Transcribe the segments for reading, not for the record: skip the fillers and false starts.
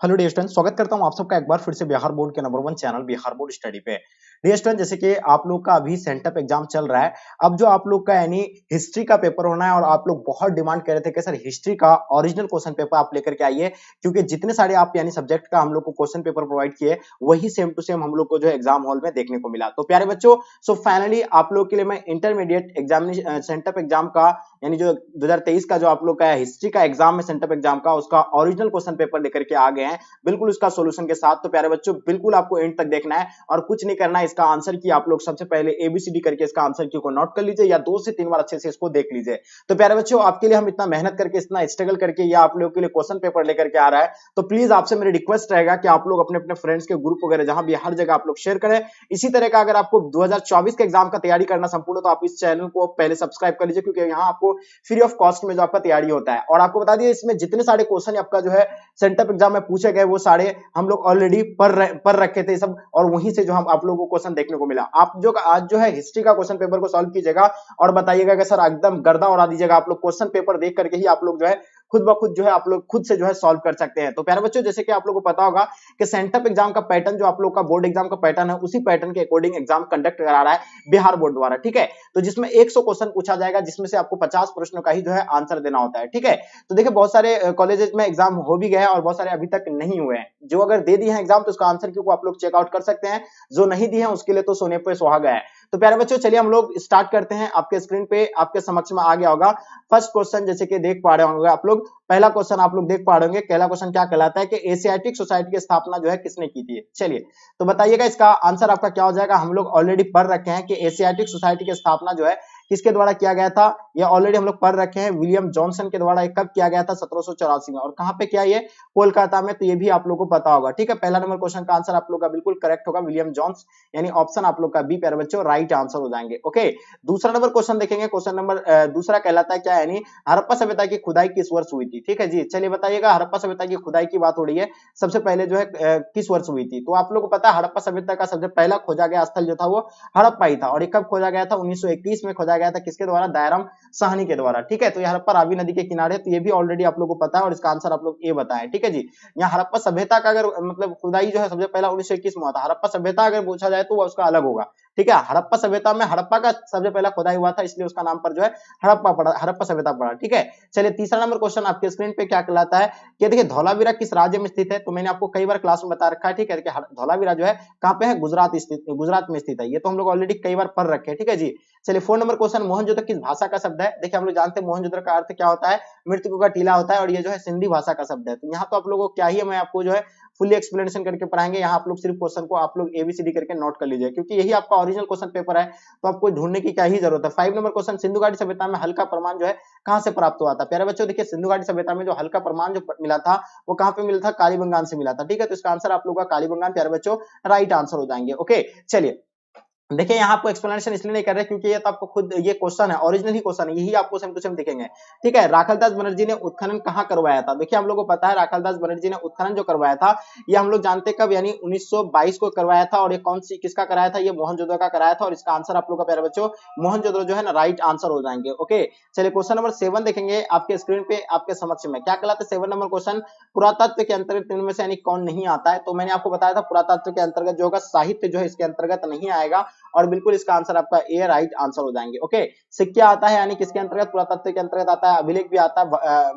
Hello dear student, स्वागत करता हूं आप सबका एक बार फिर से बिहार बोर्ड के number 1 channel Bihar board study पे। डियर स्टूडेंट, जैसे कि आप लोग का अभी सेंटअप एग्जाम चल रहा है। अब जो आप लोग का यानी हिस्ट्री का पेपर होना है और आप लोग बहुत डिमांड कर रहे थे कि सर हिस्ट्री का ओरिजिनल क्वेश्चन पेपर आप लेकर के आइए, क्योंकि जितने सारे आप यानी सब्जेक्ट का हम लोग को क्वेश्चन पेपर प्रोवाइड किए वही सेम टू सेम हम लोग को जो एग्जाम हॉल में देखने को मिला। तो प्यारे बच्चों, सो फाइनली आप लोग के लिए मैं इंटरमीडिएट एग्जामिनेशन सेंटअप एग्जाम का यानी जो 2023 का जो आप लोग का हिस्ट्री का एग्जाम है सेंटअप एग्जाम का, उसका ओरिजिनल क्वेश्चन पेपर लेकर के आ गए हैं बिल्कुल उसका सॉल्यूशन के साथ। तो प्यारे बच्चों, बिल्कुल आपको एंड तक देखना है और कुछ नहीं करना है। इसका आंसर की आप लोग सबसे पहले एबीसीडी करके इसका आंसर की को नोट कर लीजिए या 2 से 3 बार अच्छे से इसको देख लीजिए। तो प्यारे बच्चों, आपके लिए हम इतना मेहनत करके इतना स्ट्रगल करके ये आप लोगों के लिए क्वेश्चन पेपर लेकर के आ रहा है, तो प्लीज आपसे मेरी रिक्वेस्ट रहेगा कि आप लोग अपने अपने फ्रेंड्स के ग्रुप वगैरह जहां भी हर जगह आप लोग शेयर करें। इसी तरह का अगर आपको 2024 के एग्जाम का तैयारी करना संपूर्ण, तो आप इस चैनल को पहले सब्सक्राइब कर लीजिए, क्योंकि यहाँ आपको फ्री ऑफ कॉस्ट में जो आपका तैयारी होता है। और आपको बता दिए इसमें जितने सारे क्वेश्चन आपका जो है सेंटअप एग्जाम में पूछे गए वो सारे हम लोग ऑलरेडी पढ़ रखे थे सब, और वहीं से जो हम आप लोगों को क्वेश्चन देखने को मिला। आप जो आज जो है हिस्ट्री का क्वेश्चन पेपर को सॉल्व कीजिएगा और बताइएगा कि सर एकदम गर्दा उड़ा दीजिएगा। आप लोग क्वेश्चन पेपर देख करके ही आप लोग जो है खुद ब खुद जो है आप लोग खुद से जो है सॉल्व कर सकते हैं। तो प्यारे बच्चों, जैसे कि आप लोगों को पता होगा कि सेंटअप एग्जाम का पैटर्न जो आप लोग का बोर्ड एग्जाम का पैटर्न है, उसी पैटर्न के अकॉर्डिंग एग्जाम कंडक्ट करा रहा है बिहार बोर्ड द्वारा। ठीक है, तो जिसमें 100 क्वेश्चन पूछा जाएगा, जिसमें से आपको 50 प्रश्नों का ही जो है आंसर देना होता है। ठीक है, तो देखिए बहुत सारे कॉलेजेस में एग्जाम हो भी गए और बहुत सारे अभी तक नहीं हुए हैं। जो अगर दे दिए हैं एग्जाम तो उसका आंसर क्यों को आप लोग चेकआउट कर सकते हैं, जो नहीं दिए हैं उसके लिए तो सोने पे सुहागा है। तो प्यारे बच्चों, चलिए हम लोग स्टार्ट करते हैं। आपके स्क्रीन पे आपके समक्ष में आ गया होगा फर्स्ट क्वेश्चन, जैसे कि देख पा रहे होंगे आप लोग। पहला क्वेश्चन आप लोग देख पा रहे होंगे। पहला क्वेश्चन क्या कहलाता है कि एशियाटिक सोसाइटी की स्थापना जो है किसने की थी। चलिए तो बताइएगा इसका आंसर आपका क्या हो जाएगा। हम लोग ऑलरेडी पढ़ रखे हैं कि एशियाटिक सोसाइटी की स्थापना जो है किसके द्वारा किया गया था, ये ऑलरेडी हम लोग पढ़ रखे हैं। विलियम जॉनसन के द्वारा कब किया गया था, 1784 में। और कहां पे किया, ये कोलकाता में। तो ये भी आप लोगों को पता होगा। ठीक है, पहला नंबर क्वेश्चन का आंसर आप लोग का बिल्कुल करेक्ट होगा, विलियम जॉन्स, यानी ऑप्शन आप लोग का बी प्यारे बच्चों राइट आंसर हो जाएंगे। ओके, दूसरा नंबर क्वेश्चन देखेंगे। क्वेश्चन नंबर दूसरा कहलाता है क्या, यानी हड़प्पा सभ्यता की खुदाई किस वर्ष हुई थी। ठीक है जी, चलिए बताइएगा हड़प्पा सभ्यता की खुदाई की बात हो रही है, सबसे पहले जो है किस वर्ष हुई थी। तो आप लोगों को पता है हड़प्पा सभ्यता का सबसे पहला खोजा गया स्थल जो था वो हड़प्पा ही था। और ये कब खोजा गया था, 1921 में खोजा गया था। किसके द्वारा, दयाराम साहनी के द्वारा। ठीक है, तो यहाँ हड़प्पा रावी नदी के किनारे, तो ये भी ऑलरेडी आप लोगों को पता है और इसका आंसर आप लोग ए बताएं। ठीक है जी, यहाँ हड़प्पा सभ्यता का अगर मतलब खुदाई जो है सबसे पहला 1921 में हुआ था। हड़प्पा सभ्यता अगर पूछा जाए तो उसका अलग होगा। ठीक है, हड़प्पा सभ्यता में हड़प्पा का सबसे पहला खुदाई हुआ था, इसलिए उसका नाम पर जो है हड़प्पा पड़ा, हड़प्पा सभ्यता पड़ा। ठीक है, चलिए तीसरा नंबर क्वेश्चन आपके स्क्रीन पे क्या कहलाता है कि देखिए धौलावीरा किस राज्य में स्थित है। तो मैंने आपको कई बार क्लास में बता रखा है। ठीक है, धौलावीरा जो है कहाँ पे है, गुजरात में स्थित है। ये तो हम लोग ऑलरेडी कई बार पढ़ रखे हैं। ठीक है जी, चलिए 4 नंबर क्वेश्चन, मोहनजोदड़ो किस भाषा का शब्द है। देखिए हम लोग जानते हैं मोहनजोदड़ो का अर्थ क्या होता है, मृतकों का टीला होता है, और ये जो है सिंधी भाषा का शब्द है। तो यहाँ तो आप लोगों को क्या ही मैं आपको जो है फुली एक्सप्लेनेशन करके पढ़ाएंगे। यहाँ आप लोग सिर्फ क्वेश्चन को आप लोग एबीसीडी करके नोट कर लीजिए, क्योंकि यही आपका ओरिजिनल क्वेश्चन पेपर है, तो आपको ढूंढने की क्या ही जरूरत है। 5 नंबर क्वेश्चन, सिंधु घाटी सभ्यता में हल का प्रमाण जो है कहां से प्राप्त हुआ था। प्यारे बच्चों देखिए सिंधु घाटी सभ्यता में जो हल का प्रमाण जो मिला था वो कहां पे मिला था, कालीबंगान से मिला था। ठीक है, तो इसका आंसर आप लोग का कालीबंगान प्यारे बच्चों राइट आंसर हो जाएंगे। ओके, चलिए देखिए यहाँ आपको एक्सप्लेनेशन इसलिए नहीं कर रहे क्योंकि ये तो आपको खुद ये क्वेश्चन है, ओरिजिनल ही क्वेश्चन है, यही आपको सेम टू सेम दिखेंगे। ठीक है, राखालदास बनर्जी ने उत्खनन कहाँ करवाया था। देखिए हम लोग को पता है राखालदास बनर्जी ने उत्खनन जो करवाया था ये हम लोग जानते कब, यानी 1922 को करवाया था। और ये कौन सी किसका कराया था, ये मोहनजोदड़ो का कराया था। और इसका आंसर आप लोग का प्यारे बच्चों मोहनजोदड़ो जो है ना राइट आंसर हो जाएंगे। ओके, चलिए क्वेश्चन नंबर 7 देखेंगे आपके स्क्रीन पे आपके समक्ष में क्या कहलाता है। 7 नंबर क्वेश्चन, पुरातत्व के अंतर्गत इनमें से यानी कौन नहीं आता है। तो मैंने आपको बताया था पुरातत्व के अंतर्गत जो होगा साहित्य जो है इसके अंतर्गत नहीं आएगा, और बिल्कुल इसका आंसर आपका ए राइट आंसर हो जाएंगे। ओके, सिक्का आता है यानी किसके अंतर्गत, पुरातत्व के अंतर्गत आता है। अभिलेख भी आता है,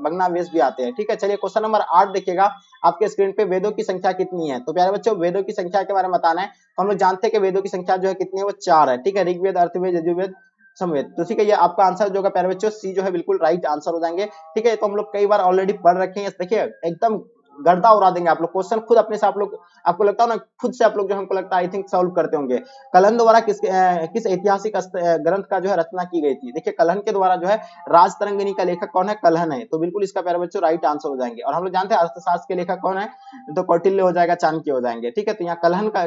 भग्नावशेष भी आते हैं। ठीक है, चलिए क्वेश्चन नंबर 8 देखिएगा आपके स्क्रीन पे, वेदों की संख्या कितनी है। तो प्यारे बच्चों वेदों की संख्या के बारे में बताना है। तो हम लोग जानते हैं कि वेदों की संख्या जो है कितनी है, वो 4 है। ठीक है, ऋग्वेद, अर्थवेद, यजुर्वेद, समवेद। तो ठीक है, ये आपका आंसर जो है प्यारे बच्चों सी जो है बिल्कुल राइट आंसर हो जाएंगे। ठीक है, तो हम लोग कई बार ऑलरेडी पढ़ रखे हैं। देखिए एकदम गर्दा उड़ा देंगे आप लोग क्वेश्चन खुद अपने से। आप लोग आपको लगता है ना खुद से आप लोग जो हमको लगता है आई थिंक सॉल्व करते होंगे। कलहन द्वारा किस ऐतिहासिक ग्रंथ का जो है रचना की गई थी। देखिए कलहन के द्वारा जो है राजतरंगिणी का लेखक कौन है, कलहन है। तो बिल्कुल इसका प्यारे बच्चों राइट आंसर हो जाएंगे। और हम लोग जानते हैं अर्थशास्त्र के लेखक कौन है, तो कौटिल्य हो जाएगा, चाणक्य हो जाएंगे। ठीक है, तो यहाँ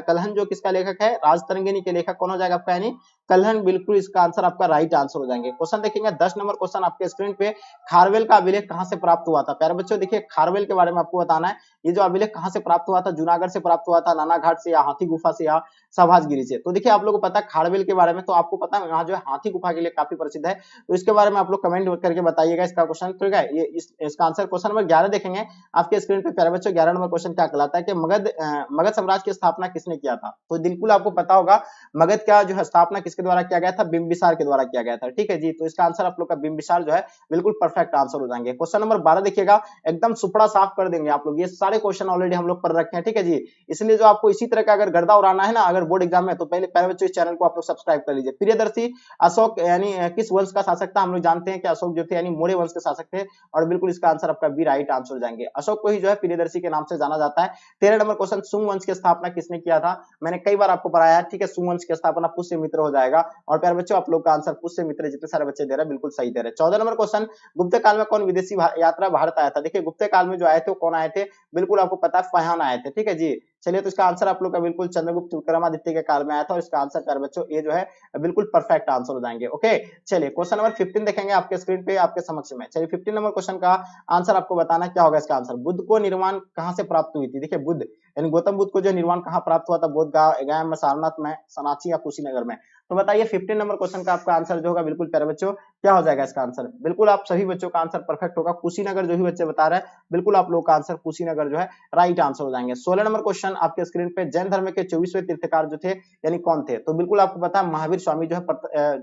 कलहन जो किसका लेखक है, राजतरंगिणी के लेखक कौन हो जाएगा आपका, यानी कलहन। बिल्कुल इसका आंसर आपका राइट आंसर हो जाएंगे। क्वेश्चन देखेंगे 10 नंबर क्वेश्चन आपके स्क्रीन पे, खारवेल का अभिलेख कहां से प्राप्त हुआ था। प्यारे बच्चों देखिए खारवेल के बारे में आपको बताना बताना है ये जो अभिलेख कहाँ से प्राप्त हुआ था, जूनागढ़ से प्राप्त हुआ था, नानाघाट से या हाथी गुफा से या सभाजगिरी से। तो देखिए आप लोगों को पता है खाड़बिल के बारे में, तो आपको पता है यहाँ जो है हाथी गुफा के लिए काफी प्रसिद्ध है, तो इसके बारे में आप लोग कमेंट करके बताइएगा इसका क्वेश्चन, ठीक है। ये इसका आंसर क्वेश्चन नंबर 11 देखेंगे आपके स्क्रीन पे प्यारे बच्चों। 11 नंबर क्वेश्चन क्या कहलाता है कि मगध साम्राज्य की स्थापना किसने किया था। तो बिल्कुल आपको पता होगा मगध का जो है स्थापना किसके द्वारा किया गया था, बिंबिसार के द्वारा किया गया था, ठीक है जी। तो इसका आंसर आप लोग का बिंबिसार जो है बिल्कुल परफेक्ट आंसर हो जाएंगे। क्वेश्चन नंबर 12 देखिएगा, एकदम सुपड़ा साफ कर देंगे आप लोग, ये सारे क्वेश्चन ऑलरेडी हम लोग पढ़ रखे हैं, ठीक है जी। इसलिए जो आपको इसी तरह का अगर गर्दा उड़ाना है ना अगर बोर्ड एग्जाम में, तो पहले प्यारे बच्चों इस चैनल को आप लोग सब्सक्राइब कर लीजिए। प्रियदर्शी अशोक यानी किस वंश का शासक था, हम लोग जानते हैं कि अशोक जो थे यानी मौर्य वंश के शासक थे, और बिल्कुल इसका आंसर आपका बी राइट आंसर हो जाएंगे। अशोक को ही जो है प्रियदर्शी के नाम से जाना जाता है। 13 नंबर क्वेश्चन, सुंग वंश की स्थापना किसने किया था। मैंने कई बार आपको पढ़ाया है, ठीक है। सुंग वंश की स्थापना पुष्यमित्र हो जाएगा, और प्यारे बच्चों आप लोग का आंसर पुष्यमित्र जितने सारे बच्चे दे रहे हैं बिल्कुल सही दे रहे हैं। 14 नंबर क्वेश्चन, गुप्त काल में कौन विदेशी यात्रा भारत आया था। देखिए गुप्त काल में जो आए थे वो कौन आए थे, बिल्कुल आपको पता है फाह्यान आए थे, ठीक है जी। चलिए तो इसका आंसर आप लोग का बिल्कुल चंद्रगुप्त विक्रमादित्य के काल में आया था, और इसका आंसर प्यारे बच्चों ये जो है बिल्कुल परफेक्ट आंसर हो जाएंगे। ओके चलिए क्वेश्चन नंबर 15 देखेंगे आपके स्क्रीन पे आपके समक्ष में। चलिए 15 नंबर क्वेश्चन का आंसर आपको बताना क्या होगा। इसका आंसर, बुद्ध को निर्वाण कहां से प्राप्त हुई थी। देखिए बुद्ध यानी गौतम बुद्ध को जो निर्वाण कहां प्राप्त हुआ था, बोध गया में, सारनाथ में, सनाची या कुशीनगर में। तो बताइए 15 नंबर क्वेश्चन का आपका आंसर जो होगा बिल्कुल प्यारे बच्चों क्या हो जाएगा। इसका आंसर बिल्कुल आप सभी बच्चों का आंसर परफेक्ट होगा, कुशीनगर जो भी बच्चे बता रहे हैं बिल्कुल आप लोगों का आंसर कुशीनगर जो है राइट आंसर हो जाएंगे। 16 नंबर क्वेश्चन आपके स्क्रीन पे, जैन धर्म के 24वें तीर्थकार जो थे यानी कौन थे। तो बिल्कुल आपको पता है महावीर स्वामी जो है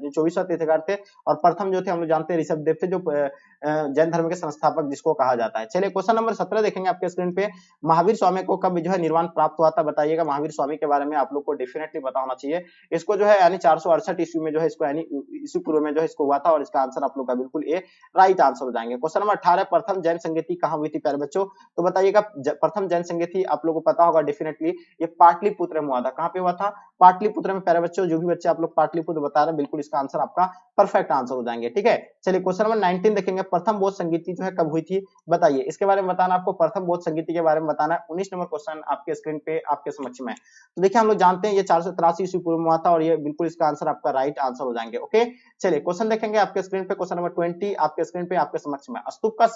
24वां तीर्थकार थे, और प्रथम जो थे हम लोग जानते हैं ऋषभदेव थे, जो जैन धर्म के संस्थापक जिसको कहा जाता है। चलिए क्वेश्चन नंबर 17 देखेंगे आपके स्क्रीन पे, महावीर स्वामी को कब जो है निर्वाण प्राप्त हुआ था। बताइएगा महावीर स्वामी के बारे में आप लोग को डेफिनेटली पता होना चाहिए। इसको जो है यानी 468 ईस्वी में जो है इसको यानी ईस्वी पूर्व में जो है इसको हुआ था, और इसका आंसर आप लोग का बिल्कुल ए राइट आंसर हो जाएंगे। क्वेश्चन नंबर 18, प्रथम जैन संगति कहां हुई थी प्यारे बच्चों। तो बताइएगा प्रथम जैन संगति आप लोगों को पता होगा डेफिनेटली ये पाटलिपुत्र में हुआ था। कहां पे हुआ था, पाटलिपुत्र में प्यारे बच्चों। जो भी बच्चे आप लोग पाटलिपुत्र बता रहे हैं बिल्कुल इसका आंसर आपका परफेक्ट आंसर हो जाएंगे, ठीक है। चलिए क्वेश्चन नंबर 19 देखेंगे, प्रथम बौद्ध संगीति जो है कब हुई थी। बताइए इसके बारे में बताना आपको, प्रथम बौद्ध संगीति के बारे में बताना है। 19 नंबर क्वेश्चन आपके स्क्रीन पे आपके समक्ष में। तो देखिए हम लोग जानते हैं ये 483 ईस्वी पूर्व में हुआ था, और ये बिल्कुल इसका आंसर आपका राइट आंसर हो जाएंगे। ओके चलिए क्वेश्चन देखेंगे आपके स्क्रीन पे, क्वेश्चन नंबर 20 आपके स्क्रीन पे आपके समक्ष में। स्तूप का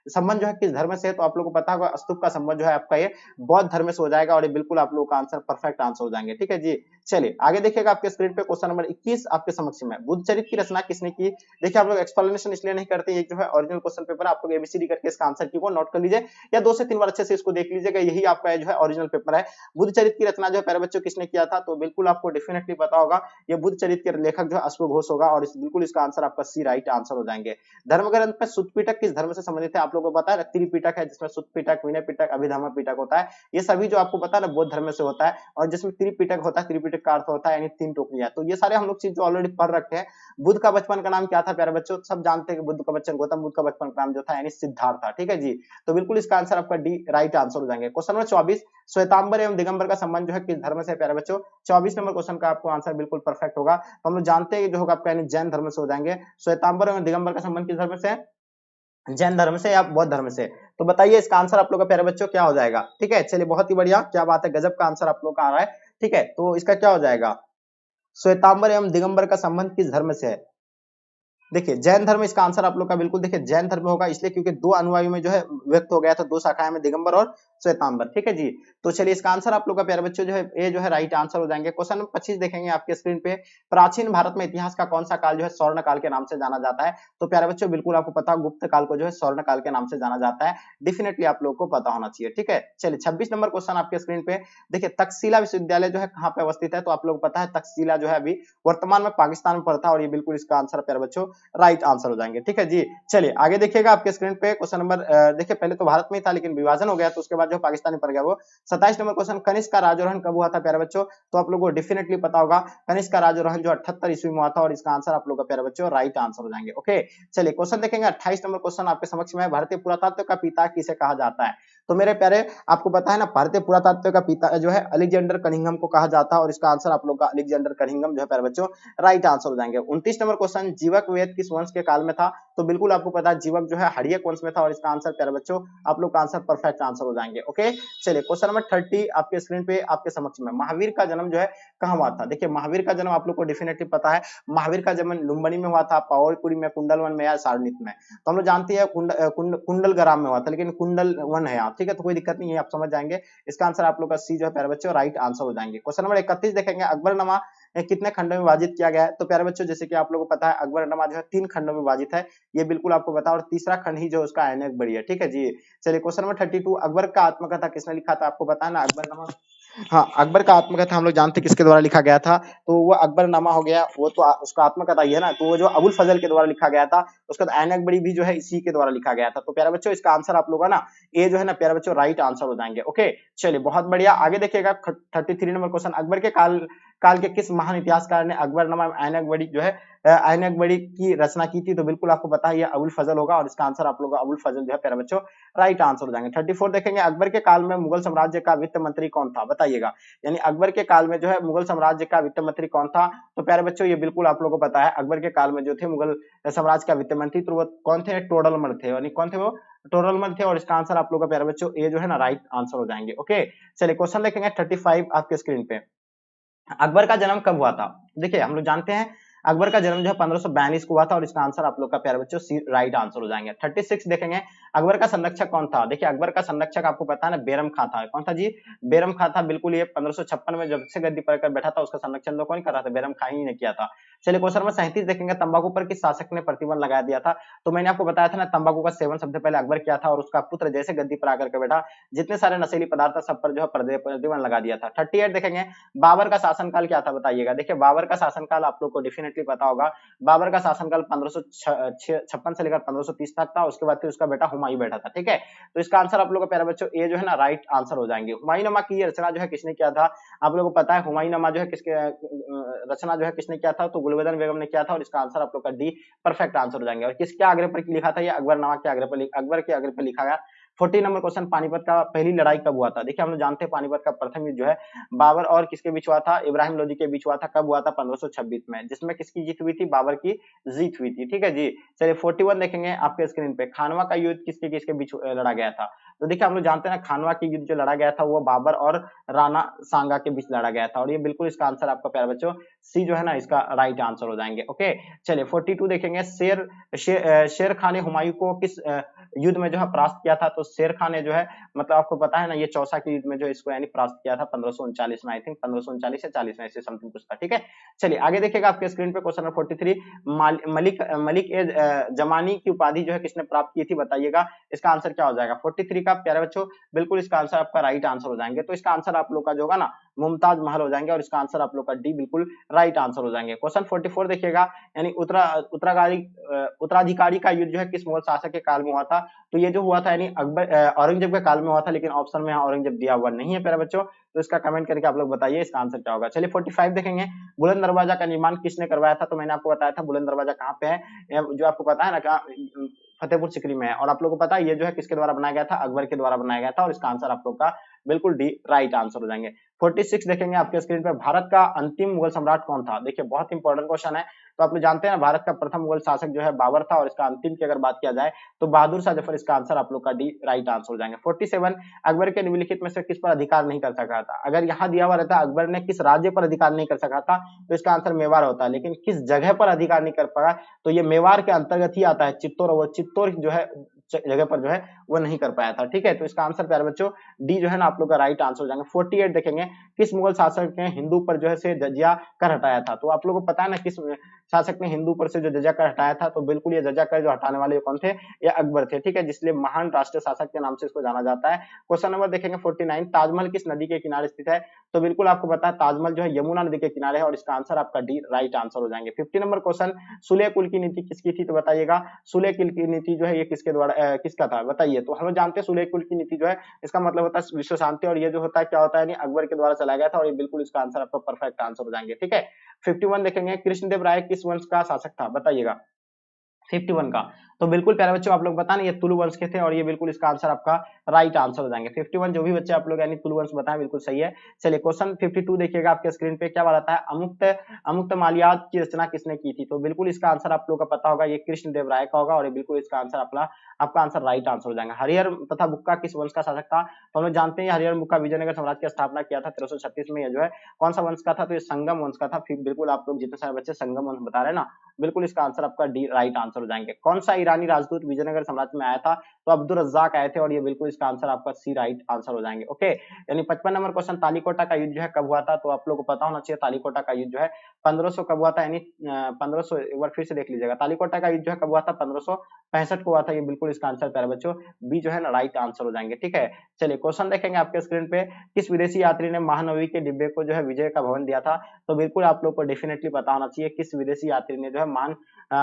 संबंध जो है किस धर्म से है। तो आप लोगों को पता होगा स्तूप का संबंध जो है आपका ये बौद्ध धर्म से हो जाएगा, और ये बिल्कुल आप लोगों का आंसर परफेक्ट आंसर हो जाएंगे, ठीक है जी। चलिए आगे देखिएगा आपके स्क्रीन पे क्वेश्चन नंबर 21 आपके समक्ष में, बुद्ध चरित्र की रचना किसने की। देखिए आप लोग एक्सप्लेनेशन इसलिए नहीं करते, ये जो है ओरिजिनल क्वेश्चन पेपर आप लोग एबीसीडी करके इसका आंसर की को नोट कर लीजिए, या 2 से 3 बार अच्छे से इसको देख लीजिएगा, यही आपका जो है ओरिजिनल पेपर है। बुद्ध चरित्र की रचना जो है प्यारे बच्चों किसने किया था। तो बिल्कुल आपको डेफिनेटली पता होगा ये बुद्ध चरित्र के लेखक जो है अश्वघोष होगा, और बिल्कुल इसका आंसर आपका सी राइट आंसर हो जाएंगे। धर्म ग्रंथ में सुत्त पिटक किस धर्म से संबंधित है। आप लोगों को पता है त्रिपिटक है, जिसमें सुत्त पिटक, विनय पिटक, अभिधर्म पिटक होता है, ये सभी जो आपको पता है ना बौद्ध धर्म से होता है। और जिसमें त्रिपिटक होता है, त्रिपिटक का अर्थ होता है यानी 3 टोकरियां। तो ये सारे हम लोग चीज जो ऑलरेडी पढ़ रखे हैं। बुद्ध का बचपन का नाम क्या था प्यारे बच्चों, सब जानते हैं कि बुद्ध का बच्चन गौतम बुद्ध का बचपन का नाम जो था यानी सिद्धार्थ था, ठीक है जी। तो बिल्कुल इसका आंसर आपका डी राइट आंसर हो जाएंगे। क्वेश्चन नंबर 24, श्वेतांबर एवं दिगंबर का संबंध जो है किस धर्म से प्यारे बच्चों। 24 नंबर क्वेश्चन का आपको आंसर बिल्कुल परफेक्ट होगा। तो हम लोग जानते हैं जो होगा आपका यानी जैन धर्म से हो जाएंगे। श्वेतांबर एवं दिगंबर का संबंध किस धर्म से, जैन धर्म से या बौद्ध धर्म से। तो बताइए इसका आंसर आप लोग का प्यारे बच्चों क्या हो जाएगा, ठीक है। चलिए बहुत ही बढ़िया, क्या बात है, गजब का आंसर आप लोग का आ रहा है, ठीक है। तो इसका क्या हो जाएगा, श्वेतांबर एवं दिगंबर का संबंध किस धर्म से है। देखिए जैन धर्म इसका आंसर आप लोग का बिल्कुल देखिए जैन धर्म होगा, इसलिए क्योंकि 2 अनुयायी में जो है व्यक्त हो गया था, 2 शाखाएं में दिगंबर और श्वेतांबर, ठीक है जी। तो चलिए इसका आंसर आप लोग का प्यारे बच्चों जो है ये जो है राइट आंसर हो जाएंगे। क्वेश्चन नंबर 25 देखेंगे आपके स्क्रीन पे, प्राचीन भारत में इतिहास का कौन सा काल जो है स्वर्ण काल के नाम से जाना जाता है। तो प्यारे बच्चों बिल्कुल आपको पता, गुप्त काल को जो है स्वर्ण काल के नाम से जाना जाता है, डेफिनेटली आप लोग को पता होना चाहिए, ठीक है। चलिए 26 नंबर क्वेश्चन आपके स्क्रीन पे, देखिए तक्षशिला विश्वविद्यालय जो है कहां पे अवस्थित है। तो आप लोग पता है तक्षशिला जो है अभी वर्तमान में पाकिस्तान में पड़ता है, और ये बिल्कुल इसका आंसर प्यारे बच्चों राइट आंसर हो जाएंगे, ठीक है जी। चलिए आगे देखिएगा आपके स्क्रीन पे क्वेश्चन नंबर, देखिए पहले तो भारत में ही था लेकिन विभाजन हो गया, तो उसके बाद जो पाकिस्तान में पड़ गया वो। 27 नंबर क्वेश्चन, कनिष्क का राजरोहण कब हुआ था प्यारे बच्चों। तो आप लोगों को डेफिनेटली पता होगा कनिष्क का राजरोहण जो 78 ईस्वी में हुआ था, और इसका आंसर आप लोग का प्यारे बच्चों राइट आंसर हो जाएंगे। ओके चलिए क्वेश्चन देखेंगे 28 नंबर क्वेश्चन आपके समक्ष में, भारतीय पुरातत्व का पिता किसे कहा जाता है। तो मेरे प्यारे आपको पता है ना, भारतीय पुरातत्व का पिता जो है अलेक्जेंडर कनिंघम को कहा जाता है, और इसका आंसर आप लोग का अलेक्जेंडर कनिंघम जो है प्यारे बच्चों राइट आंसर हो जाएंगे। 29 नंबर क्वेश्चन, जीवक वेद किस वंश के काल में था। तो बिल्कुल आपको पता है जीवक जो है हड़ियक वंश में था, और इसका आंसर प्यारे बच्चों आप लोग का आंसर परफेक्ट आंसर हो जाएंगे। ओके चलिए क्वेश्चन नंबर 30 आपके स्क्रीन पे आपके समक्ष में, महावीर का जन्म जो है कहां हुआ था। देखिए महावीर का जन्म आप लोग को डेफिनेटली पता है, महावीर का जन्म लुम्बिनी में हुआ था, पावलपुरी में, कुंडलवन में या सारनाथ में। तो हम लोग जानते हैं कुंडलग्राम में हुआ था, लेकिन कुंडलवन है यहाँ, ठीक है, तो कोई दिक्कत नहीं है, आप समझ जाएंगे। इसका आंसर आप लोग का सी जो है प्यारे बच्चों राइट आंसर हो जाएंगे। क्वेश्चन नंबर 31 देखेंगे, अकबरनामा कितने खंडों में विभाजित किया गया है? तो प्यारे बच्चों जैसे कि आप लोगों को पता है अकबरनामा जो है 3 खंडों में विभाजित है, ये बिल्कुल आपको पता है, और तीसरा खंड ही जो उसका आईने अकबरी है, ठीक है जी। चलिए क्वेश्चन नंबर 32, अकबर का आत्मकथा किसने लिखा था? आपको पता है ना अकबरनामा। हाँ, अकबर का आत्मकथा हम लोग जानते हैं किसके द्वारा लिखा गया था, तो वो अकबरनामा हो गया, वो तो उसका आत्मकथा ही है ना, तो वो जो अबुल फजल के द्वारा लिखा गया था, उसका आईन अकबरी भी जो है इसी के द्वारा लिखा गया था। तो प्यारे बच्चों इसका आंसर आप लोग का ना ए जो है ना प्यारे बच्चों राइट आंसर हो जाएंगे। ओके, चलिए बहुत बढ़िया, आगे देखिएगा 33 नंबर क्वेश्चन, अकबर के काल काल के किस महान इतिहासकार ने अकबरनामा आईन अकबरी जो है आईन अकबरी की रचना की थी? तो बिल्कुल आपको पता है ये अबुल फजल होगा, और इसका आंसर आप लोग अबुल फजल जो है प्यारे बच्चों राइट आंसर हो जाएंगे। 34 देखेंगे, अकबर के काल में मुगल साम्राज्य का वित्त मंत्री कौन था? बताइएगा, यानी अकबर के काल में जो है मुगल साम्राज्य का वित्त मंत्री कौन था? तो प्यारे बच्चों ये बिल्कुल आप लोगों को पता है, अकबर के काल में जो थे मुगल साम्राज्य का वित्त मंत्री, तो वो कौन थे? टोडरमल थे, यानी कौन थे वो? टोडरमल थे, और इसका आंसर आप लोग का प्यारे बच्चों ए जो है ना राइट आंसर हो जाएंगे। ओके, चलिए क्वेश्चन देखेंगे 35 आपके स्क्रीन पे, अकबर का जन्म कब हुआ था? देखिए हम लोग जानते हैं अकबर का जन्म जो है 1542 को हुआ था, और इसका आंसर आप लोग का प्यारे बच्चों सी राइट आंसर हो जाएंगे। 36 देखेंगे, अकबर का संरक्षक कौन था? देखिए अकबर का संरक्षक आपको पता है ना बेरम खां था। कौन था जी? बेरम खां था, बिल्कुल ये 1556 में जब से गद्दी पर बैठा था, उसका संरक्षण तो कौन कर रहा था? बेरम खां ही ने किया था। चलिए क्वेश्चन नंबर 37 देखेंगे, तंबाकू पर किस शासक ने प्रतिबंध लगा दिया था? तो मैंने आपको बताया था ना तंबाकू का सेवन सबसे पहले अकबर किया था, और उसका पुत्र जैसे गद्दी पर आकर के बैठा, जितने सारे नशीली पदार्थ सब पर जो है प्रतिबंध लगा दिया था। 38 देखेंगे, बाबर का शासनकाल क्या था? बताइएगा। देखिए बाबर का शासनकाल आप लोग को डेफिनेटली पता होगा, बाबर का शासनकाल 1556 से लेकर 1530 तक था, उसके बाद फिर उसका बेटा हुमायूं बैठा था, ठीक है। तो इसका आंसर आप लोग का प्यारे बच्चों ए जो है ना राइट आंसर हो जाएंगे। हुमायूंनामा की ये रचना जो है किसने किया था? आप लोगों को पता है हुमायूंनामा जो है किसके रचना जो है किसने किया था? तो गुलबदन बेगम ने किया था, और इसका आंसर आप लोग का डी परफेक्ट आंसर हो जाएंगे। और किसके आग्रह पर लिखा था? ये अकबरनामा के आग्रह पर, अकबर के आग्रह पर लिखा गया। 40 नंबर क्वेश्चन, पानीपत का पहली लड़ाई कब हुआ था? देखिए हम लोग जानते हैं पानीपत का प्रथम युद्ध जो है बाबर और किसके बीच हुआ था? इब्राहिम लोदी के बीच हुआ था। कब हुआ था? 1526 में, जिसमें किसकी जीत हुई थी? बाबर की जीत हुई थी, ठीक है जी। चलिए 41 देखेंगे आपके स्क्रीन पे, खानवा का युद्ध किसके किसके बीच लड़ा गया था? तो देखिए हम लोग जानते हैं ना खानवा की युद्ध जो लड़ा गया था वो बाबर और राणा सांगा के बीच लड़ा गया था, और ये बिल्कुल इसका आंसर आपका प्यारे बच्चों सी जो है ना इसका राइट आंसर हो जाएंगे। ओके, चलिए 42 देखेंगे, शेर खान ने हुमायूं को किस युद्ध में जो है परास्त किया था? तो शेर खान ने जो है मतलब आपको पता है ना ये चौसा के युद्ध में जो इसको यानी परास्त किया था 1539 में, आई थिंक 1539 या 40 में, ऐसे समथिंग कुछ था, ठीक है। चलिए आगे देखिएगा आपके स्क्रीन पे क्वेश्चन नंबर 43, मलिक मलिक ए जमानी की उपाधि जो है किसने प्राप्त की थी? बताइएगा, इसका आंसर क्या हो जाएगा? 43 का प्यारे बच्चों बिल्कुल इसका आंसर आपका राइट आंसर हो जाएंगे। तो इसका आंसर आप लोग का जो होगा ना मुमताज महल हो जाएंगे, और इसका आंसर आप लोग का डी बिल्कुल राइट आंसर हो जाएंगे। क्वेश्चन 44 देखिएगा, यानी उत्तराधिकारी का युद्ध जो है किस मुगल शासक के काल में हुआ था? तो ये जो हुआ था यानी औरंगजेब के काल में हुआ था, लेकिन ऑप्शन में यहाँ औरंगजेब दिया हुआ नहीं है प्यारे बच्चों, तो इसका कमेंट करके आप लोग बताइए इसका आंसर क्या होगा। चलिए 45 देखेंगे, बुलंद दरवाजा का निर्माण किसने करवाया था? तो मैंने आपको बताया था बुलंद दरवाजा कहाँ पे है, जो आपको पता है ना कहाँ, फतेहपुर सिकरी में है, और आप लोगों को पता है ये जो है किसके द्वारा बनाया गया था? अकबर के द्वारा बनाया गया था, और इसका आंसर आप लोग का बिल्कुल डी राइट आंसर हो जाएंगे। 46 देखेंगे आपके स्क्रीन पर, भारत का अंतिम मुगल सम्राट कौन था? देखिए बहुत इंपॉर्टेंट क्वेश्चन है। तो आप लोग जानते हैं भारत का प्रथम मुगल शासक जो है बाबर था, और इसका अंतिम की अगर बात किया जाए तो बहादुर शाह जफर, इसका आंसर आप लोग का डी राइट आंसर हो जाएंगे। 47, अकबर के निम्नलिखित में से किस पर अधिकार नहीं कर सका था? अगर यहाँ दिया हुआ रहता अकबर ने किस राज्य पर अधिकार नहीं कर सका था, तो इसका आंसर मेवाड़ होता है, लेकिन किस जगह पर अधिकार नहीं कर पाया, तो ये मेवाड़ के अंतर्गत ही आता है, चित्तौड़, वो चित्तौड़ जो है जगह पर जो है वो नहीं कर पाया था, ठीक है। तो इसका आंसर प्यारे बच्चों डी जो है ना आप लोग का राइट आंसर हो जाएंगे। 48 देखेंगे, किस मुगल शासक ने हिंदू पर जो है से जजिया कर हटाया था? तो आप लोगों को पता है ना किस शासक ने हिंदू पर से जो जजिया कर हटाया था? तो बिल्कुल ये जजिया कर जो हटाने वाले कौन थे? ये अकबर थे, ठीक है, जिसलिए महान राष्ट्रीय शासक के नाम से इसको जाना जाता है। क्वेश्चन नंबर देखेंगे 49, ताजमहल किस नदी के किनारे स्थित है? तो बिल्कुल आपको पता है ताजमहल जो है यमुना नदी के किनारे है, और इसका आंसर आपका डी राइट आंसर हो जाएंगे। 50 नंबर क्वेश्चन, सुलेह कुल की नीति किसकी थी? तो बताइएगा, सुलेह कुल की नीति जो है ये किसके द्वारा किसका था? बताइए। तो हम लोग जानते हैं सुलेह कुल की नीति जो है इसका मतलब होता है विश्व शांति, और ये जो होता है क्या होता है यानी अकबर के द्वारा चलाया गया था, और ये बिल्कुल इसका आंसर आपका परफेक्ट आंसर हो जाएंगे, ठीक है। 51 देखेंगे, कृष्णदेव राय किस वंश का शासक था? बताइएगा। 51 का तो बिल्कुल प्यारे बच्चों आप लोग बता नहीं ये तुलु वंश के थे, और ये बिल्कुल इसका आंसर आपका राइट आंसर हो जाएंगे। 51 जो भी बच्चे आप लोग यानी तुलु वंश बताएं बिल्कुल सही है। चलिए क्वेश्चन 52 देखिएगा आपके स्क्रीन पे, क्या बताता है अमुक्त अमुक्त मालियात की रचना किसने की थी? तो बिल्कुल इसका आंसर आप लोग का पता होगा, ये कृष्णदेव राय का होगा, और ये बिल्कुल इसका आंसर आपका आंसर राइट आंसर हो जाएगा। हरिहर तथा बुक्का किस वंश का शासक था? तो हम लोग जानते हैं हरिहर बुक्का विजयनगर साम्राज्य की स्थापना किया था 1336 में, ये जो है कौन सा वंश का था? तो ये संगम वंश का था। फिर बिल्कुल आप लोग जितने सारे बच्चे संगम वंश बता रहे हैं ना, बिल्कुल इसका आंसर आपका डी राइट आंसर हो जाएंगे। कौन सा ईरानी राजदूत विजयनगर साम्राज्य में आया था? तो अब्दुल रज्जाक आए थे और ये बिल्कुल इसका आंसर आपका सी राइट आंसर हो जाएंगे। ओके, यानी 55 नंबर क्वेश्चन, तालीकोटा का युद्ध जो है कब हुआ था? तो आप लोगों को पता होना चाहिए तालीकोटा का युद्ध जो है 1500 कब हुआ था, यानी 1500, एक बार फिर से देख लीजिएगा, तालीकोटा का युद्ध जो है कब हुआ था? 1565 को हुआ था। ये बिल्कुल इसका आंसर प्यारे बच्चों बी जो है ना राइट आंसर हो जाएंगे। ठीक है, चलिए क्वेश्चन देखेंगे आपके स्क्रीन पे, किस विदेशी यात्री ने महानवी के डिब्बे को जो है विजय का भवन दिया था? तो बिल्कुल आप लोग को डेफिनेटली पता होना चाहिए किस विदेशी यात्री ने जो है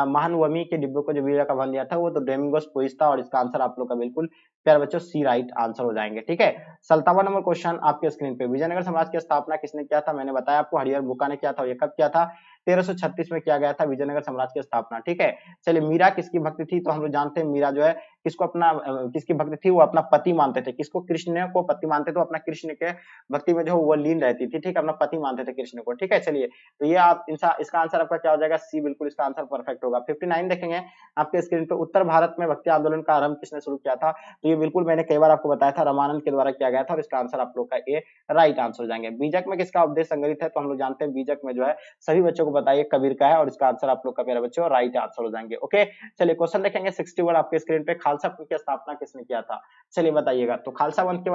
महानवमी के डिब्बे को जो विजय का भवन दिया था, वो तो डोमिंगोस पुइस था और इसका आंसर आप लोग का बिल्कुल प्यारे बच्चों सी राइट आंसर हो जाएंगे। ठीक है, 57 नंबर क्वेश्चन आपके स्क्रीन पे, विजयनगर साम्राज्य की स्थापना किसने किया था? मैंने बताया आपको हरिहर बुक्का ने किया था। ये कब किया था? 1336 में किया गया था विजयनगर साम्राज्य की स्थापना। ठीक है, चलिए मीरा किसकी भक्ति थी? तो हम लोग जानते हैं मीरा जो है किसको अपना किसकी भक्ति थी? वो अपना पति मानते थे। किसको? कृष्ण को पति मानते थे, तो अपना कृष्ण के भक्ति में जो वो लीन रहती थी। ठीक है, अपना पति मानते थे कृष्ण को। ठीक है, चलिए तो ये आप इसका आंसर आपका क्या हो जाएगा? सी, बिल्कुल इसका आंसर परफेक्ट होगा। 59 देखेंगे आपके स्क्रीन पे, उत्तर भारत में भक्ति आंदोलन का आरंभ किसने शुरू किया था? तो ये बिल्कुल मैंने कई बार आपको बताया था, रामानंद के द्वारा किया गया था और इसका आंसर आप लोग का ए राइट आंसर हो जाएंगे। बीजक में किसका उपदेश संग्रहित है? तो हम लोग जानते हैं बीजक में जो है सभी बच्चों को बताइए कबीर का है और इसका आंसर आप लोग का प्यारे बच्चों राइट आंसर हो जाएंगे। ओके, चलिए क्वेश्चन देखेंगे 61 आपके स्क्रीन पे, खालसा पंथ की स्थापना किसने किया था? चलिए बताइएगा। तो खालसा पंथ के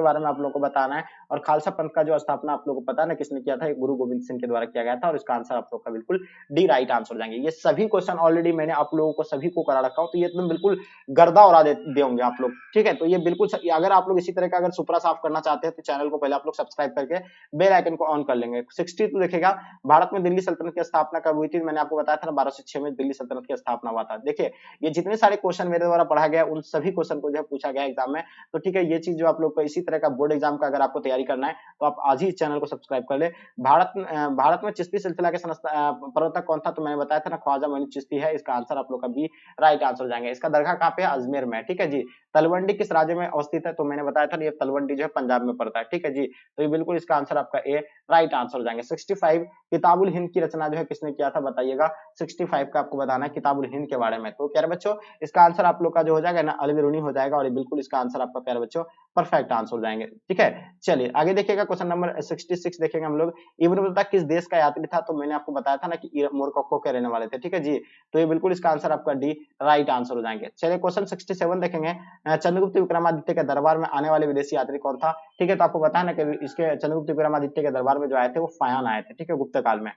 बारे में आप लोग को बताना है और खालसा पंथ का जो स्थापना आप लोग को पता है ना किसने किया था? ये गुरु गोविंद सिंह के द्वारा किया गया था और इसका आंसर आप लोग का बिल्कुल डी राइट आंसर हो जाएंगे। ये सभी क्वेश्चन ऑलरेडी मैंने आप लोगों को सभी को करा रखा हूं, तो ये एकदम बिल्कुल गर्दा उड़ा दे होंगे आप लोग। ठीक है, तो ये बिल्कुल अगर आप लोग इसी तरह का अगर सुपरा साफ करना चाहते हैं तो चैनल को पहले आप लोग सब्सक्राइब करके बेल आइकन को ऑन कर लेंगे। 62 देखिएगा, भारत में दिल्ली सल्तनत की स्थापना कब हुई थी? मैंने आपको बताया था ना 1206 में दिल्ली सल्तनत की स्थापना हुआ था। देखिए ये जितने सारे क्वेश्चन मेरे द्वारा पढ़ा गया उन सभी क्वेश्चन को जो है पूछा गया एग्जाम में। तो ठीक है, ये चीज जो आप लोग को इसी तरह का बोर्ड एग्जाम का अगर आपको तैयारी करना है तो आप आज ही इस चैनल को सब्सक्राइब कर ले। भारत में चिश्ती सिलसिला के प्रवर्तक कौन था? तो मैंने बताया था ना ख्वाजा मोइन चिश्ती है। इसका आंसर आप लोग का बी राइट आंसर हो जाएंगे। इसका दरगाह कहाँ पे है? अजमेर में। ठीक है जी। तलवंडी किस राज्य में अवस्थित है? तो मैंने बताया था ये तलवंडी जो है पंजाब में पड़ता है। ठीक है जी, तो ये बिल्कुल इसका आंसर आपका ए राइट आंसर हो जाएंगे। 65 किताबुल हिंद की रचना जो है किसने किया था? बताइएगा। 65 का आपको बताना है किताबुल हिंद के बारे में। तो प्यारे बच्चों इसका आंसर आप लोग का जो हो जाएगा ना अल बिरूनी हो जाएगा और ये बिल्कुल इसका आंसर आपका प्यारे बच्चों परफेक्ट आंसर हो जाएंगे। ठीक है, चलिए आगे देखिएगा क्वेश्चन नंबर 66 देखेंगे हम लोग। इब्न बतूता किस देश का यात्री था? तो मैंने आपको बताया था ना कि मोरक्को के रहने वाले थे। ठीक है जी, तो ये बिल्कुल इसका आंसर आपका डी राइट आंसर हो जाएंगे। चलिए क्वेश्चन 67 देखेंगे, चंद्रगुप्त विक्रमादित्य के दरबार में आने वाले विदेशी यात्री कौन था? ठीक है, तो आपको पता है ना कि इसके चंद्रगुप्त विक्रमादित्य के दरबार में जो आए थे वो फायान आए थे। ठीक है, गुप्त काल में।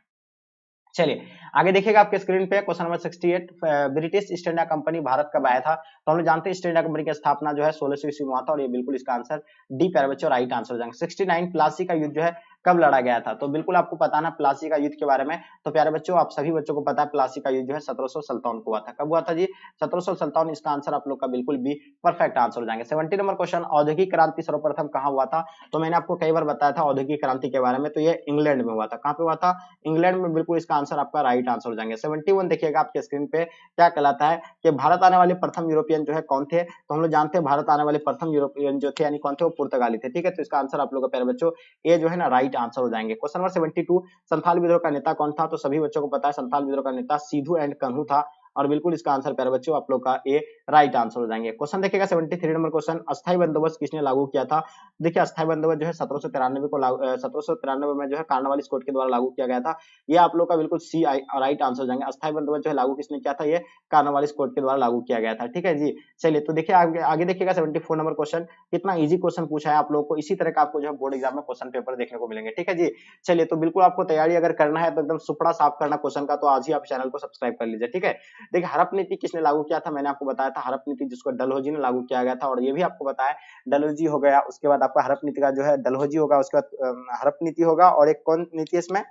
चलिए आगे देखिएगा आपके स्क्रीन पे question number 68, British east India company Bharat कब आया था? तो हम लोग जानते हैं ईस्ट इंडिया कंपनी की स्थापना जो है 1600 ईस्वी में हुआ था और ये बिल्कुल इसका आंसर डी प्यारे बच्चों राइट आंसर हो जाएंगे। 69 प्लासी का युद्ध जो है कब लड़ा गया था? तो बिल्कुल आपको पता ना प्लासी का युद्ध के बारे में। तो प्यारे बच्चों आप सभी बच्चों को पता है प्लासी का युद्ध जो है 1757 को हुआ था। कब हुआ था जी? 1757। इसका आंसर आप लोग का बिल्कुल बी परफेक्ट आंसर हो जाएंगे। 70 नंबर क्वेश्चन, औद्योगिक क्रांति सर्वप्रथम कहाँ हुआ था? तो मैंने आपको कई बार बताया था औद्योगिक क्रांति के बारे में, तो ये इंग्लैंड में हुआ था। कहाँ पे हुआ था? इंग्लैंड में। बिल्कुल इसका आंसर आपका राइट आंसर हो जाएंगे। 71 देखिएगा आपके स्क्रीन पे, क्या कहलाता है कि भारत आने वाले प्रथम यूरोपियन जो है कौन थे? तो हम लोग जानते हैं भारत आने वाले प्रथम यूरोपियन जो थे यानी कौन थे? वो पुर्तगाली थे। ठीक है, तो इसका आंसर आप लोग का प्यारे बच्चों ये जो है ना राइट आंसर हो जाएंगे। क्वेश्चन नंबर 72, संथाल विद्रोह का नेता कौन था? तो सभी बच्चों को पता है संथाल विद्रोह का नेता सिद्धू एंड कान्हू था और बिल्कुल इसका आंसर प्यारे बच्चों आप लोग का ए राइट आंसर हो जाएंगे। क्वेश्चन देखिएगा 73 नंबर क्वेश्चन, अस्थायी बंदोबस्त किसने लागू किया था? देखिए अस्थायी बंदोबस्त जो है 1793 में जो है कार्नवालिस कोड के द्वारा लागू किया गया था। ये आप लोग का बिल्कुल सी राइट आंसर हो जाएंगे। अस्थायी बंदोबस्त जो है लागू किसने किया था? ये कार्नवालिस कोड के द्वारा लागू किया गया था। ठीक है जी, चलिए तो देखिए आगे देखिएगा 74 नंबर क्वेश्चन, कितना इजी क्वेश्चन पूछा है आप लोगों को। इसी तरह का आपको जो है बोर्ड एग्जाम में क्वेश्चन पेपर देखने को मिलेंगे। ठीक है जी, चलिए तो बिल्कुल आपको तैयारी अगर करना है तो एकदम सुपड़ा साफ करना क्वेश्चन का, तो आज ही आप चैनल को सब्सक्राइब कर लीजिए। ठीक है, देखिए हड़प नीति किसने लागू किया था? मैंने आपको बताया था हड़प नीति जिसको डलहौजी ने लागू किया गया था और ये भी आपको बताया डलहौजी हो गया, उसके बाद आपका हड़प नीति का जो है डलहौजी होगा, उसके बाद हड़प नीति होगा और एक कौन नीति है इसमें?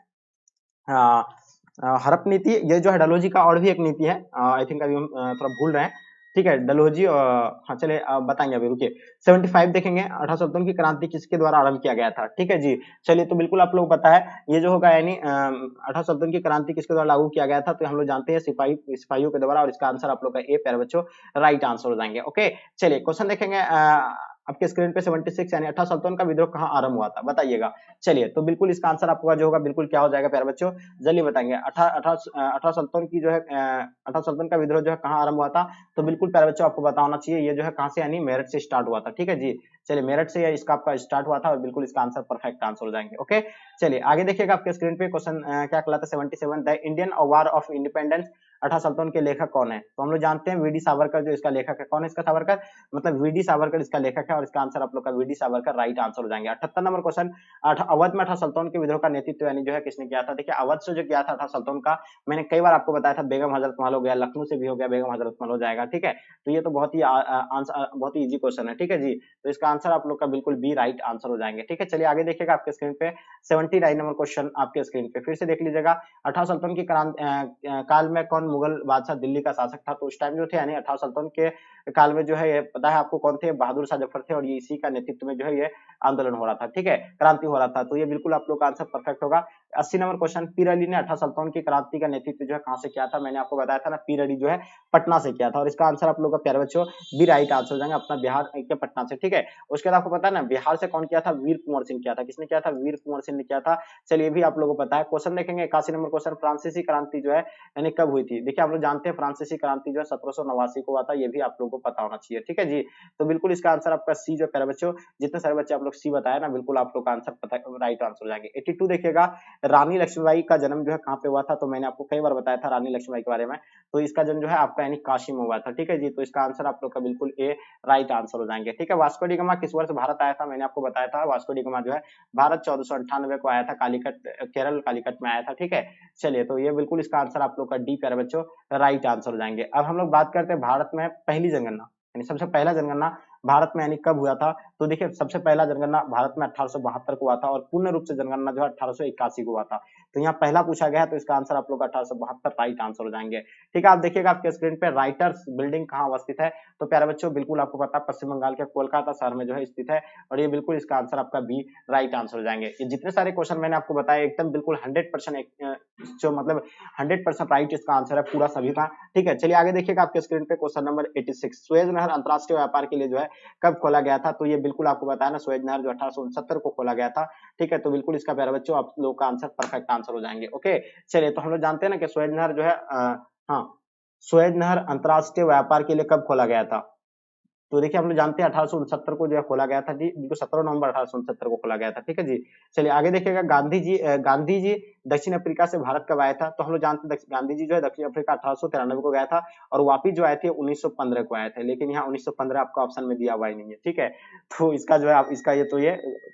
हड़प नीति, ये जो है डलहौजी का और भी एक नीति है, आई थिंक अभी हम थोड़ा भूल रहे हैं। ठीक है, डलहौजी, हाँ चलिए बताएंगे अभी, रुकिए। 75 देखेंगे, 1857 की क्रांति किसके द्वारा आरंभ किया गया था? ठीक है जी, चलिए तो बिल्कुल आप लोग पता है ये जो होगा यानी 1857 की क्रांति किसके द्वारा लागू किया गया था? तो हम लोग जानते हैं सिपाहियों के द्वारा और इसका आंसर आप लोग का ए प्यारे बच्चों राइट आंसर हो जाएंगे। ओके, चलिए क्वेश्चन देखेंगे आपके स्क्रीन पे 76 यानी 1857 का विद्रोह कहाँ आरंभ हुआ था? बताइएगा। चलिए तो बिल्कुल इसका आंसर आपका जो होगा बिल्कुल क्या हो जाएगा प्यारे बच्चों, जल्दी बताएंगे। 1857 की जो है 1857 का विद्रोह जो है कहाँ आरंभ हुआ था? तो बिल्कुल प्यारे बच्चों आपको पता होना चाहिए ये जो है कहाँ से यानी मेरठ से स्टार्ट हुआ था। ठीक है जी, चलिए मेरठ से इसका आपका स्टार्ट हुआ था और बिल्कुल इसका आंसर परफेक्ट आंसर हो जाएंगे। ओके, चलिए आगे देखिएगा आपके स्क्रीन पे क्वेश्चन क्या कहलाता है 77, the Indian war of independence अठारह सल्तनत के लेखक कौन है? तो हम लोग जानते हैं वीडी सावरकर जो इसका लेखक है। कौन है इसका सावरकर? मतलब वीडी सावरकर इसका लेखक है और इसका आंसर आप लोग का वीडी सावरकर राइट आंसर हो जाएंगे। 78 नंबर क्वेश्चन, अवध में अठारह सल्तनत के विद्रोह का नेतृत्व यानी जो है किसने किया था? देखिए अवध से जो किया था अठारह सल्तनत का, मैंने कई बार आपको बताया था, बेगम हजरत महल हो गया, लखनऊ से भी हो गया, बेगम हजरत महल हो जाएगा, ठीक है। तो ये तो बहुत ही आंसर बहुत ही इजी क्वेश्चन है, ठीक है जी। तो इसका आंसर आप लोग का बिल्कुल बी राइट आंसर हो जाएंगे, ठीक है। चलिए आगे देखिएगा आपके स्क्रीन पे 79 नंबर क्वेश्चन आपके स्क्रीन पे फिर से देख लीजिएगा। अठारह सल्तनत की काल में कौन मुगल बादशाह दिल्ली का शासक था? तो उस टाइम जो थे यानी अठारह सल्तनत के काल में जो है ये पता है आपको कौन थे? बहादुर शाह जफर थे और ये इसी का नेतृत्व में जो है ये आंदोलन हो रहा था, ठीक है, क्रांति हो रहा था। तो ये बिल्कुल आप लोग का आंसर परफेक्ट होगा। 80 नंबर क्वेश्चन, पीर अली ने अठारह सल्तनत की क्रांति का नेतृत्व जो है कहां से किया था? मैंने आपको बताया था ना, पीर अली जो है पटना से किया था और इसका आंसर आप लोग का प्यारे बच्चों बी राइट आंसर हो जाएगा, अपना बिहार के पटना से, ठीक है। उसके बाद आपको पता है ना बिहार से कौन किया था? वीर कुंवर सिंह किया था। किसने किया था? वीर कुंवर सिंह ने किया था। चलिए भी आप लोगों को पता है। क्वेश्चन देखेंगे 81 नंबर क्वेश्चन, फ्रांसीसी क्रांति जो है यानी कब हुई थी? देखिए आप लोग जानते हैं फ्रांसीसी क्रांति जो है 1789 को हुआ था, ये भी आप लोगों को पता होना चाहिए, ठीक है जी। तो बिल्कुल इसका आंसर आपका सी जो प्यारे बच्चों, जितने सारे बच्चे आप लोग सी बताए ना, बिल्कुल आप लोग का आंसर पता राइट आंसर हो जाएंगे। 82 देखिएगा, रानी लक्ष्मीबाई का जन्म जो है कहाँ पे हुआ था? तो मैंने आपको कई बार बताया था रानी लक्ष्मीबाई के बारे में। तो इसका जन्म जो है आपका यानी काशी में हुआ था, ठीक है जी। तो इसका आंसर आप लोग का बिल्कुल ए राइट आंसर हो जाएंगे, ठीक है। वास्को डी गामा किस वर्ष भारत आया था? मैंने आपको बताया था वास्को डी गामा जो है भारत 1498 को आया था, कालीकट केरल कालीकट में आया था, ठीक है। चलिए तो ये बिल्कुल इसका आंसर आप लोग का डी प्यारे बच्चों राइट आंसर हो जाएंगे। अब हम लोग बात करते हैं भारत में पहली जनगणना यानी सबसे पहला जनगणना भारत में यानी कब हुआ था? तो देखिए सबसे पहला जनगणना भारत में 1872 को हुआ था और पूर्ण रूप से जनगणना जो है 1881 को हुआ था। तो यहाँ पहला पूछा गया है तो इसका आंसर आप लोग का 1872 राइट आंसर हो जाएंगे, ठीक है। आप देखिएगा आपके स्क्रीन पे राइटर्स बिल्डिंग कहाँ अवस्थित है? तो प्यारे बच्चों बिल्कुल आपको पता है पश्चिम बंगाल के कोलकाता शहर में जो है स्थित है और ये बिल्कुल इसका आंसर आपका बी राइट आंसर हो जाएंगे। ये जितने सारे क्वेश्चन मैंने आपको बताया एकदम बिल्कुल 100% जो मतलब 100% राइट इसका आंसर है पूरा सभी का, ठीक है। चलिए आगे देखिएगा आपके स्क्रीन पे क्वेश्चन नंबर 86, सुएज नहर अंतरराष्ट्रीय व्यापार के लिए जो है कब खोला गया था? तो ये बिल्कुल आपको बताया ना, सुएज नहर जो 1869 को खोला गया था, ठीक है। तो बिल्कुल इसका प्यारे बच्चों आप लोग का आंसर परफेक्ट आंसर हो जाएंगे, ओके। चलिए तो हम लोग जानते हैं ना कि सुएज नहर जो है हाँ, सुएज नहर अंतरराष्ट्रीय व्यापार के लिए कब खोला गया था? तो देखिए हम लोग जानते हैं 1869 को जो है खोला गया था जी, बिल्कुल 17 नवंबर 1869 को खोला गया था, ठीक है जी। चलिए आगे देखिएगा, गांधी जी दक्षिण अफ्रीका से भारत कब आया था? तो हम लोग जानते हैं गांधी जी जो है दक्षिण अफ्रीका 1893 को गया था और वापिस जो आए थे 1915 को आए थे, लेकिन यहाँ 1915 आपका ऑप्शन में दिया हुआ ही नहीं है, ठीक है। तो इसका जो है आप इसका ये तो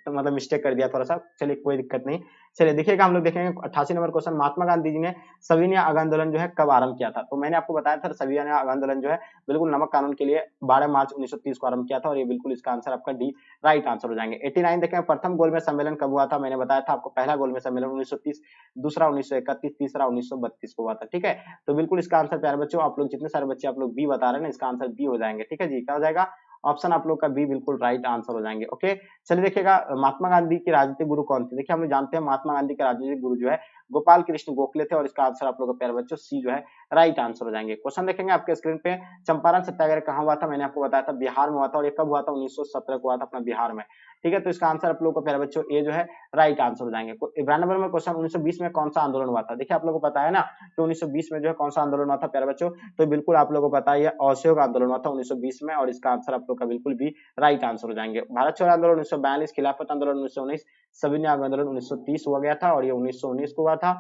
मतलब मिस्टेक कर दिया थोड़ा सा, चलिए कोई दिक्कत नहीं। चलिए देखिएगा हम लोग देखेंगे 88 नंबर क्वेश्चन, महात्मा गांधी जी ने सविनय आंदोलन जो है कब आरंभ किया था? तो मैंने आपको बताया था सविनय आंदोलन जो है बिल्कुल नमक कानून के लिए 12 मार्च 1930 को आरंभ किया था और ये बिल्कुल इसका आंसर आपका डी राइट आंसर हो जाएंगे। 89 देखें, प्रथम गोलमेज सम्मेलन कब हुआ था? मैंने बताया था आपको पहला गोलमेज सम्मेलन 1930, दूसरा 1931, तीसरा 1932 को हुआ था, ठीक है। तो बिल्कुल इसका आंसर प्यारे बच्चों आप लोग जितने सारे बच्चे आप लोग बी बता रहे हैं ना, इसका आंसर बी हो जाएंगे, ठीक है जी। क्या हो जाएगा? ऑप्शन आप लोग का बी बिल्कुल राइट आंसर हो जाएंगे, ओके। चलिए देखिएगा, महात्मा गांधी के राजनीतिक गुरु कौन थे? देखिए हम लोग जानते हैं महात्मा गांधी के राजनीतिक गुरु जो है गोपाल कृष्ण गोखले थे और इसका आंसर आप लोग का प्यारे बच्चों सी जो है राइट आंसर हो जाएंगे। क्वेश्चन देखेंगे आपके स्क्रीन पे, चंपारण सत्याग्रह कहाँ हुआ था? मैंने आपको बताया था बिहार में हुआ था और ये कब हुआ था? 1917 को हुआ था अपना बिहार में, ठीक है। तो इसका आंसर आप लोग को प्यारे बच्चों ए जो है राइट आंसर हो जाएंगे। 92 नंबर में क्वेश्चन, 1920 में कौन सा आंदोलन हुआ था? देखिए आप लोगों को पता है ना कि 1920 में जो है कौन सा आंदोलन हुआ था प्यारे बच्चों? तो बिल्कुल आप लोगों को पता है असहयोग आंदोलन हुआ था 1920 में और इसका आंसर आप लोग का बिल्कुल भी राइट आंसर हो जाएंगे। भारत छोड़ो आंदोलन 1942, खिलाफत आंदोलन 1919, सविनय आंदोलन 1930 हुआ गया था और ये 1919 को हुआ था,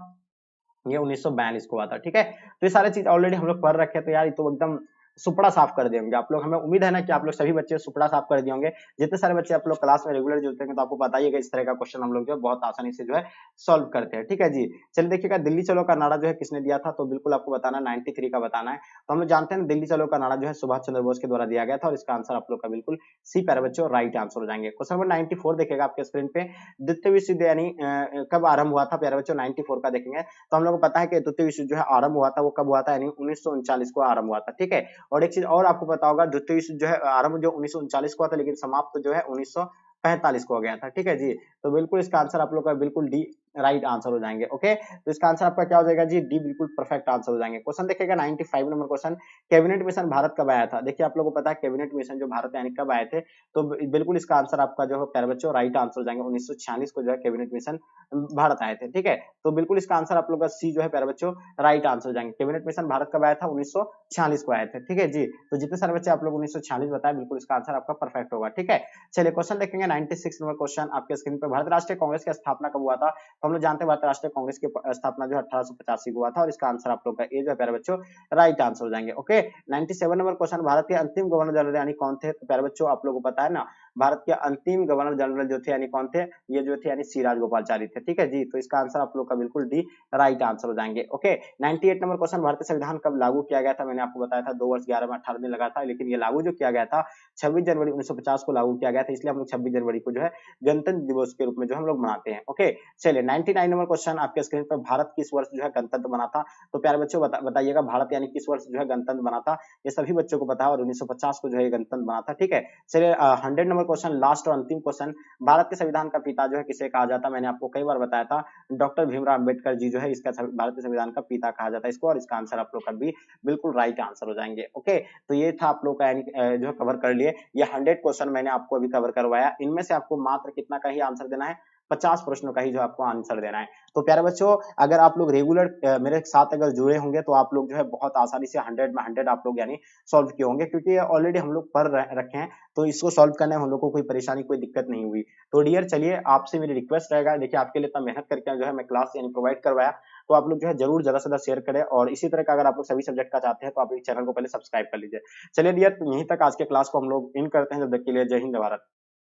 ये 1942 को हुआ था, ठीक है। तो ये सारे चीज ऑलरेडी हम लोग पढ़ रखे हैं, तो यार ये तो एकदम सुपड़ा साफ कर देंगे आप लोग। हमें उम्मीद है ना कि आप लोग सभी बच्चे सुपड़ा साफ कर दिए होंगे। जितने सारे बच्चे आप लोग क्लास में रेगुलर जुड़ते हैं तो आपको बताइएगा इस तरह का क्वेश्चन हम लोग जो है बहुत आसानी से जो है सॉल्व करते हैं, ठीक है जी। चलिए देखिएगा, दिल्ली चलो का नारा जो है किसने दिया था? तो बिल्कुल आपको बताना 93 का बताना है। तो हम लोग जानते हैं दिल्ली चलो का नारा जो है सुभाष चंद्र बोस के द्वारा दिया गया था और इसका आंसर आप लोग का बिल्कुल सी प्यारे बच्चों राइट आंसर हो जाएंगे। क्वेश्चन नंबर 94 देखिएगा आपके स्क्रीन पे, द्वितीय विश्व युद्ध यानी कब आरंभ हुआ था प्यारे बच्चों? 94 का देखेंगे तो हम लोग को पता है कि द्वितीय विश्व जो है आरंभ हुआ था वो कब हुआ था? यानी 1939 को आरंभ हुआ था, ठीक है। और एक चीज और आपको पता होगा, द्वितीय विश्व जो है आरंभ जो 1939 को हुआ था लेकिन समाप्त जो है 1945 को हो गया था, ठीक है जी। तो बिल्कुल इसका आंसर आप लोग का बिल्कुल डी राइट आंसर हो जाएंगे, ओके। तो इसका आंसर आपका क्या हो जाएगा जी? डी बिल्कुल परफेक्ट आंसर हो जाएंगे। क्वेश्चन देखिएगा 95 number question, cabinet mission Bharat कब आया था? देखिए आप लोगों को पता है कैबिनेट मिशन जो भारत यानी कब आए थे? तो बिल्कुल इसका आंसर आपका जो है प्यारे बच्चों राइट आंसर हो जाएंगे। 1946 को जो है कैबिनेट मिशन भारत आए थे, ठीक है। तो बिल्कुल इसका आंसर आप लोग का सी जो है प्यारे बच्चों राइट आंसर हो जाएंगे। कैबिनेट मिशन भारत कब आया था? 1946 को आए थे, ठीक है जी। तो जितने सारे बच्चे आप लोग 1946 बताए बिल्कुल इसका आंसर आपका परफेक्ट होगा, ठीक है। चलिए क्वेश्चन देखेंगे 96 नंबर क्वेश्चन आपके स्क्रीन पे, भारत राष्ट्रीय कांग्रेस की स्थापना कब हुआ था? तो हम लोग जानते हैं भारतीय राष्ट्रीय कांग्रेस की स्थापना जो 1885 को हुआ था और इसका आंसर आप लोग का ए जो है प्यारे बच्चों राइट आंसर हो जाएंगे। ओके 97 नंबर क्वेश्चन, भारत के अंतिम गवर्नर जनरल यानी कौन थे? तो प्यारे बच्चों आप लोगों को पता है ना, भारत के अंतिम गवर्नर जनरल जो थे यानी कौन थे? ये जो थे यानी सी राजगोपालचारी थे। ठीक है जी, तो इसका आंसर आप लोग का बिल्कुल डी राइट आंसर हो जाएंगे। ओके 98 नंबर क्वेश्चन, भारतीय संविधान कब लागू किया गया था? मैंने आपको बताया था 2 वर्ष 11 में 18 दिन लगा था, लेकिन ये लागू जो किया गया था 26 जनवरी 1950 को लागू किया गया था, इसलिए हम लोग 26 जनवरी को जो है गणतंत्र दिवस के रूप में जो हम लोग मनाते हैं। ओके चलिए 99 नंबर क्वेश्चन आपके स्क्रीन पर, भारत किस वर्ष जो है गणतंत्र बना था? तो प्यारे बच्चों बताइएगा भारत यानी किस वर्ष जो है गणतंत्र बना था? ये सभी बच्चों को पता है और 1950 को जो है गणतंत्र बना था। ठीक है चलिए 100 नंबर क्वेश्चन, लास्ट और अंतिम क्वेश्चन, भारत के संविधान का पिता जो है किसे कहा जाता है? मैंने आपको कई बार बताया था डॉक्टर भीमराव अंबेडकर जी जो है इसका भारतीय संविधान का पिता कहा जाता है इसको, और इसका आंसर आप लोग का भी बिल्कुल राइट आंसर हो जाएंगे। ओके तो ये था आप लोग का जो कवर कर लिए, ये 100 क्वेश्चन मैंने आपको अभी कवर करवाया, इनमें से आपको मात्र कितना का ही आंसर देना है? 50 प्रश्नों का ही जो आपको आंसर देना है। तो प्यारे बच्चों अगर आप लोग रेगुलर मेरे साथ अगर जुड़े होंगे तो आप लोग जो है बहुत आसानी से 100 में 100 आप लोग यानी सॉल्व किए होंगे, क्योंकि ऑलरेडी हम लोग पढ़ रखे हैं, तो इसको सॉल्व करने में हम लोग को कोई परेशानी कोई दिक्कत नहीं हुई। तो डियर चलिए आपसे मेरी रिक्वेस्ट रहेगा, देखिए आपके लिए इतना मेहनत करके जो है मैं क्लास यानी प्रोवाइड करवाया, तो आप लोग जो है जरूर ज्यादा से ज्यादा शेयर करें, और इसी तरह का अगर आप लोग सभी सब्जेक्ट का चाहते हैं तो आप इस चैनल को पहले सब्सक्राइब कर लीजिए। चलिए डियर यहीं तक आज के क्लास को हम लोग इन करते हैं, जब तक के लिए जय हिंद भारत।